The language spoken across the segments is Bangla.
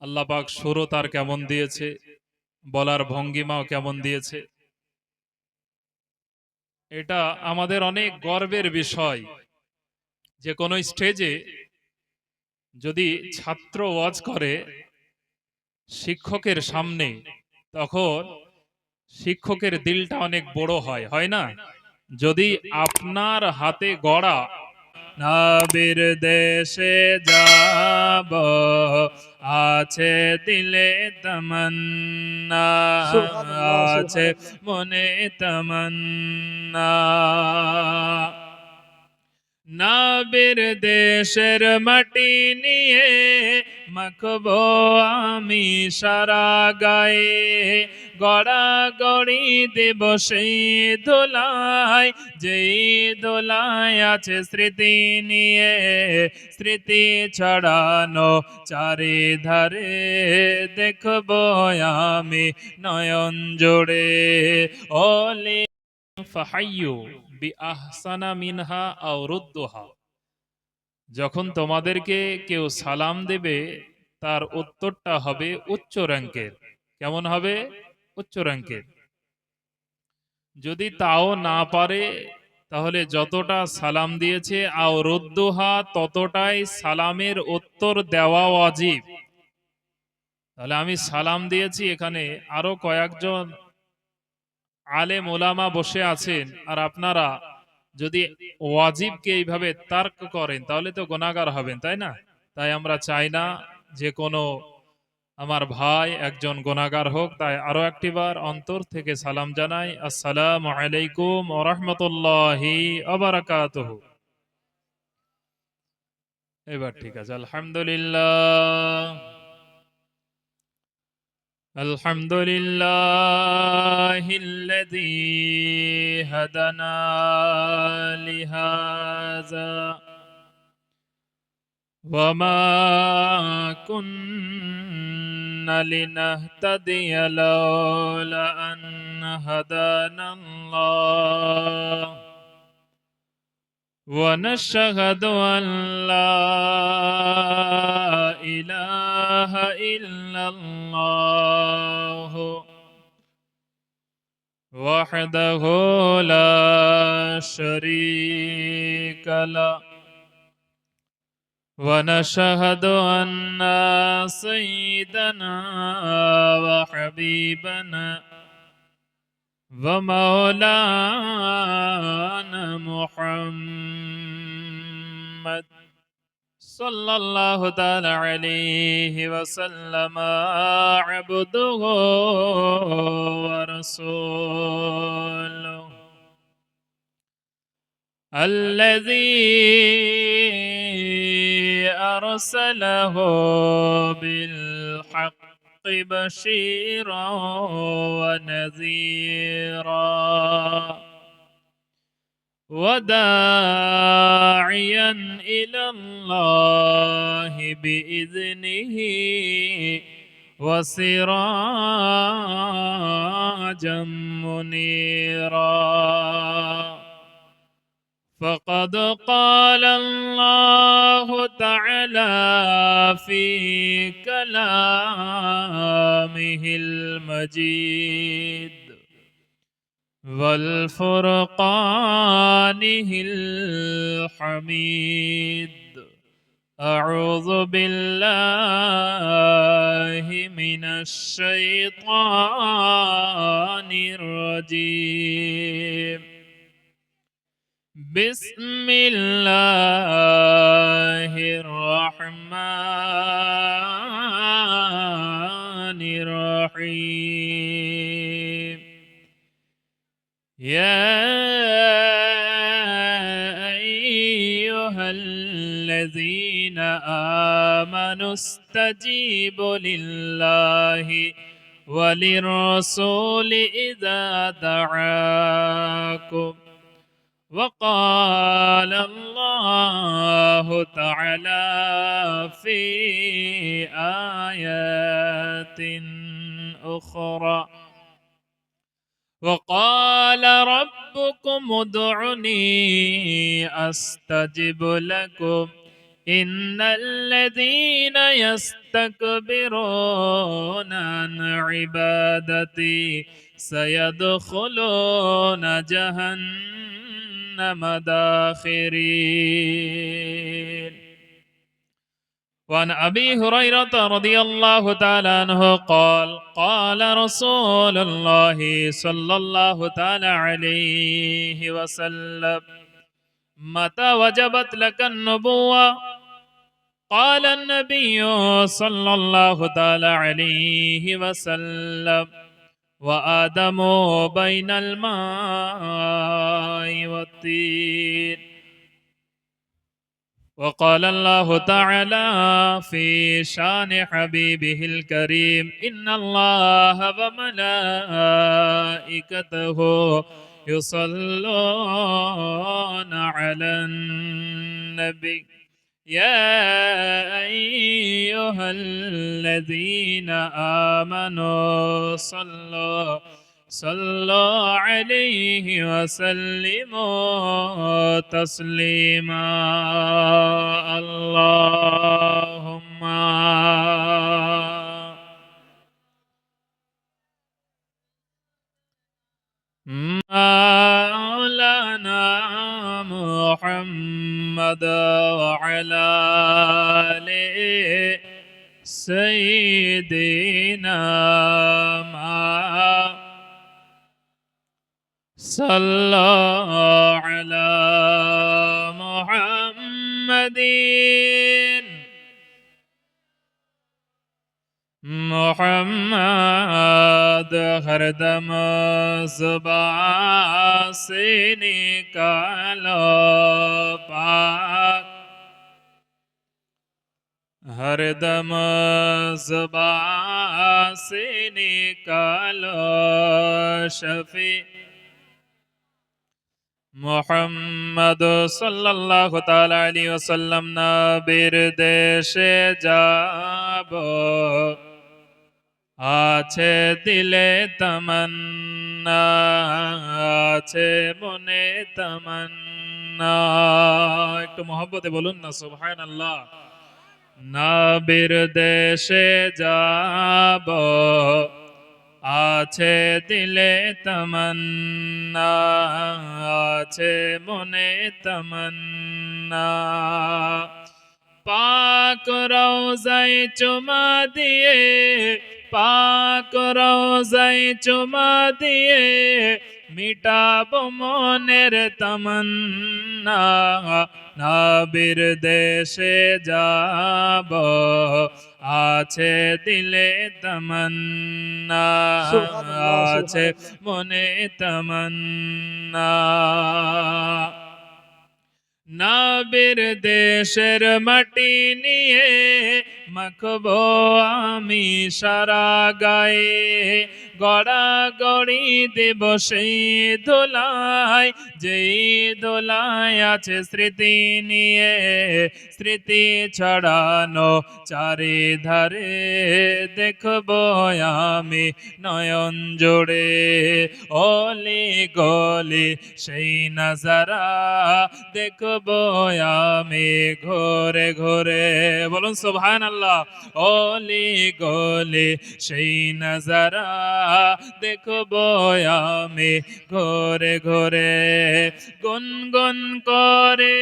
আল্লাহ পাক সুরও তার কেমন দিয়েছে, বলার ভঙ্গিমাও কেমন দিয়েছে। এটা আমাদের অনেক গর্বের বিষয় যে কোনো স্টেজে যদি ছাত্র ওয়াজ করে শিক্ষকের সামনে, তখন শিক্ষকের দিলটা অনেক বড় হয়, হয় না? যদি আপনার হাতে গড়া নবীর দেশে যাব আছে দিলে তমন্না, সুবহানাল্লাহ, আছে সুবহানাল্লাহ। মনে তমন্না, নবীর দেশের মাটি নিয়ে মাখবো আমি সারা গায়ে, গড়া গড়ি দেব সেই দোলায়, যেই দোলায় আছে স্মৃতি নিয়ে, স্মৃতি ছড়ানো চারিধারে, দেখবো আমি নয়ন জোড়ে। ওলি ফাহাইয়ু বিআহসানা মিনহা আও রুদ্দুহা। যখন তোমাদেরকে কেউ সালাম দেবে তার উত্তরটা হবে উচ্চ র্যাঙ্কের। কেমন হবে? উচ্চ র্যাঙ্কের। যদি তাও না পারে তাহলে যতটা সালাম দিয়েছে আও রুদ্দুহা ততটাই সালামের উত্তর দেওয়া ওয়াজিব। তাহলে আমি সালাম দিয়েছি, এখানে আরো কয়েকজন আলেম ওলামা বসে আছেন, আর আপনারা যদি ওয়াজিবকে এইভাবে তার্ক করেন তাহলে তো গুনাহগার হবেন, তাই না? তাই আমরা চাই না যে কোনো আমার ভাই একজন গুনাহগার হোক। তাই আরো একটিবার অন্তর থেকে সালাম জানাই, আসসালামু আলাইকুম ওয়া রাহমাতুল্লাহি ওয়া বারাকাতুহু। এবার ঠিক আছে, আলহামদুলিল্লাহ। الحمد لله الذي هدنا لهذا وما كنا لنهتدي لولا أن هدانا الله، ونشهد أن لا إله إلا الله وحده لا شريك له، ونشهد أن سيدنا وحبيبنا ومولانا محمد صلى الله تعالى عليه وسلم عبده ورسوله الذي أرسله بالحق بشيرا ونذيرا وداعيا إلى الله بإذنه وسراجا منيرا. فقد قال الله تعالى في كلامه المجيد والفرقانه الحميد: أعوذ بالله من الشيطان الرجيم. بسم الله الرحمن الرحيم. يا أيها الذين آمنوا استجيبوا لله وللرسول إذا دعاكم. وقال الله تعالى في آيات أخرى: وقال ربكم ادعوني أستجب لكم ইন্নাল্লাযীনা ইস্তাকবিরুনা আন ইবাদাতি সায়াদখুলুনা জাহান্নামা দাখিরিন। وعن أبي هريرة رضي الله تعالى عنه قال قال رسول الله صلى الله تعالى عليه وسلم متى وجبت لك النبوة؟ قال النبي صلى الله تعالى عليه وسلم وآدم بين الماء والطين. وقال الله تعالى في شان حبيبه الكريم إن الله وملائكته يصلون على النبي يا أيها الذين آمنوا صلوا عليه وسلموا تسليما. اللهم مولانا محمد وعلى آل سيدنا صلى على محمد محمد हर दम ज़ुबान से निकालो पाक हर दम ज़ुबान से निकालो शफी মোহাম্মদ সাল্লাল্লাহু তাআলা আলাইহি ওয়াসাল্লাম নবীর দেশে যাব আছে দিলে তামান্না আছে মনে তামান্না একটু মহব্বতে বলুন না সুবহানাল্লাহ। নবীর দেশে যাব আছে দিলে তামান্না আছে মনে তামান্না পাক রওজায় চুমা দিয়ে পাক রওজায় চুমা দিয়ে মিটাবো মনের তামান্না নবীর দেশে যাব আছে দিলে তামান্না আছে মনে তামান্না নবীর দেশের মাটি নিয়ে মাখবো আমি সারা গায়ে গড়া গড়ি দেব সেই দোলায় যেই দোলায় আছে স্মৃতি নিয়ে স্মৃতি ছড়ানো চারিধারে দেখবো আমি নয়ন জোড়ে অলি গলি সেই নজারা দেখবো আমি ঘোরে ঘোরে বলুন সুবহানাল্লাহ। অলি গলি সেই নজারা দেখবো আমি ঘোরে ঘোরে গুনগুন করে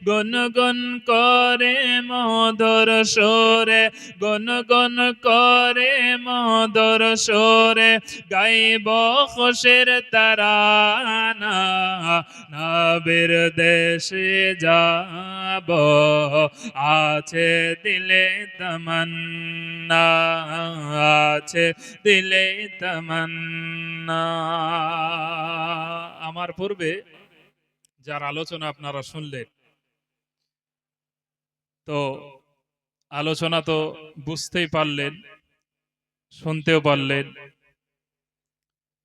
গুনগুন করে মধুর সুরে গুনগুন করে মধুর সুরে গাইব খুশির তারানা নবীর দেশে যাব আছে দিলে তামান্না আছে দিলে তামান্না। আমার পূর্বে যার আলোচনা আপনারা শুনলেন তো আলোচনা তো বুঝতেই পারলেন শুনতেও পারলেন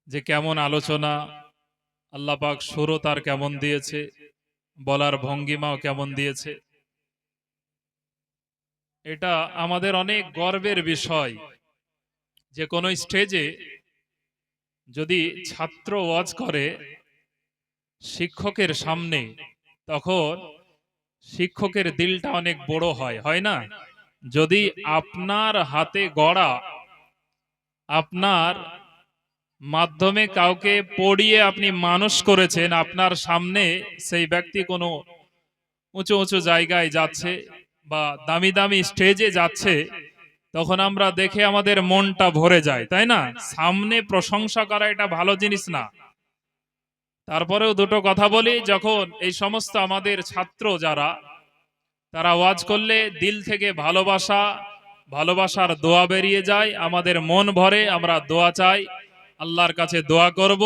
যে কেমন আলোচনা আল্লাহ পাক সুরও তার কেমন দিয়েছে বলার ভঙ্গিমাও কেমন দিয়েছে। এটা আমাদের অনেক গর্বের বিষয় যে কোনো স্টেজে যদি ছাত্র ওয়াজ করে শিক্ষকের সামনে, তখন শিক্ষকের দিলটা অনেক বড় হয়, হয় না? যদি আপনার হাতে গড়া, আপনার মাধ্যমে কাউকে পড়িয়ে আপনি মানুষ করেছেন, আপনার সামনে সেই ব্যক্তি কোনো উঁচু উঁচু জায়গায় যাচ্ছে বা দামি দামি স্টেজে যাচ্ছে, তখন আমরা দেখে আমাদের মনটা ভরে যায়, তাই না? সামনে প্রশংসা করা এটা ভালো জিনিস না। তারপরেও দুটো কথা বলি, যখন এই সমস্ত আমাদের ছাত্র যারা, তারা ওয়াজ করলে দিল থেকে ভালোবাসার দোয়া বেরিয়ে যায়, আমাদের মন ভরে, আমরা দোয়া চাই, আল্লাহর কাছে দোয়া করব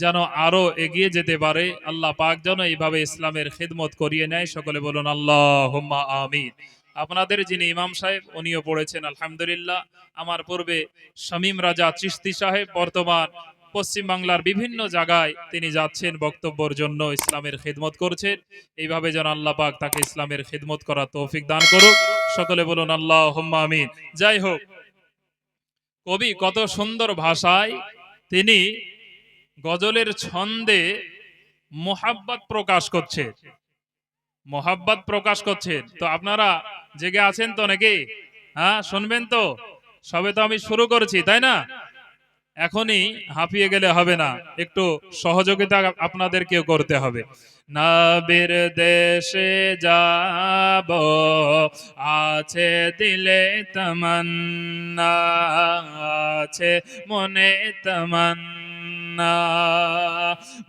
যেন আরো এগিয়ে যেতে পারে, আল্লাহ পাক যেন এইভাবে ইসলামের খিদমত করিয়ে নেয়। সকলে বলুন আল্লাহুম্মা আমিন। আপনাদের যিনি ইমাম সাহেব, উনিও পড়েছেন আলহামদুলিল্লাহ। আমার পূর্বে শামীম রাজা চিশতি সাহেব, বর্তমান পশ্চিম বাংলার বিভিন্ন জায়গায় তিনি যাচ্ছেন বক্তব্যের জন্য, ইসলামের খিদমত করছেন। এইভাবে যেন আল্লাহ পাক তাকে ইসলামের খিদমত করার তৌফিক দান করুক। সকলে বলুন আল্লাহুম্মা আমিন। যাই হোক, কবি কত সুন্দর ভাষায় তিনি গজলের ছন্দে মোহাব্বত প্রকাশ করছে, মোহাব্বত প্রকাশ করছেন। তো আপনারা জেগে আছেন তো নাকি? হ্যাঁ, শুনবেন তো? সবে তো আমি শুরু করেছি, তাই না? এখনই হাঁপিয়ে গেলে হবে না, একটু সহযোগিতা আপনাদেরকেও করতে হবে। নবীর দেশে যাব, আছে দিলে তামান্না, আছে মনে তামান্না।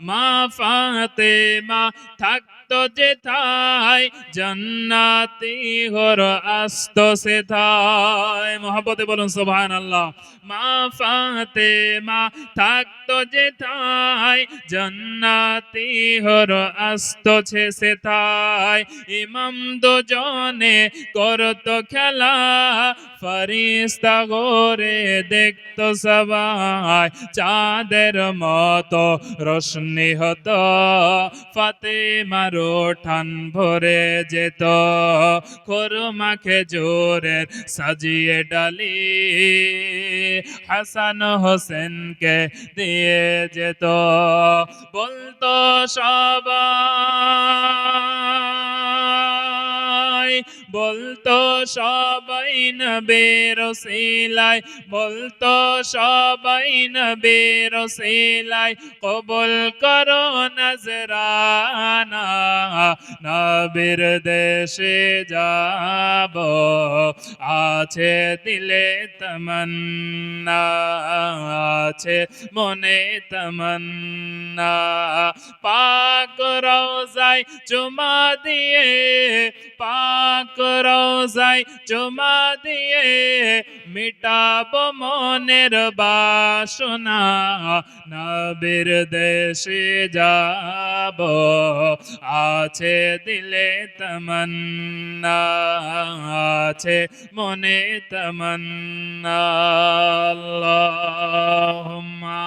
মা ফাতেমা থাকতো যেথায়, জান্নাতি ঘর আসতো সেথায়। মহব্বতে বলুন সুবহানাল্লাহ। মা ফাতেমা থাকতো যেথায়, জান্নাতি ঘর আসতো সেথায়। ইমাম দুজনে করতো খেলা, ফেরেশতা ঘরে দেখতো সবাই। চাঁদের মতো রোশনি হতো, ফাতেমার ওঠান ভরে যেত। খুরমা খেজুরের সাজিয়ে ডালি, হাসান হোসেনকে দিয়ে যেত। বলতো সবাই, বলতো সবাই নবীর ওসিলায়, বলতো সবাই নবীর ওসিলায়, কবুল করো নজরানা। নবীর দেশে যাব, আছে দিলে তামান্না, আছে মনে তামান্না। পাক রওজায় চুমা দিয়ে, পাক রওজায় চুমা দিয়ে, মিটাবো মনের বাসনা। নবীর দেশে যাব, আছে দিলে তামান্না, আছে মনে তামান্না। আল্লাহুম্মা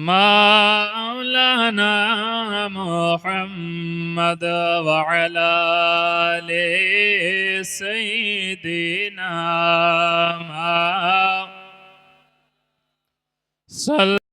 মাওলানা মুহাম্মদ ওয়া আলা আলি সাইয়্যিদিনা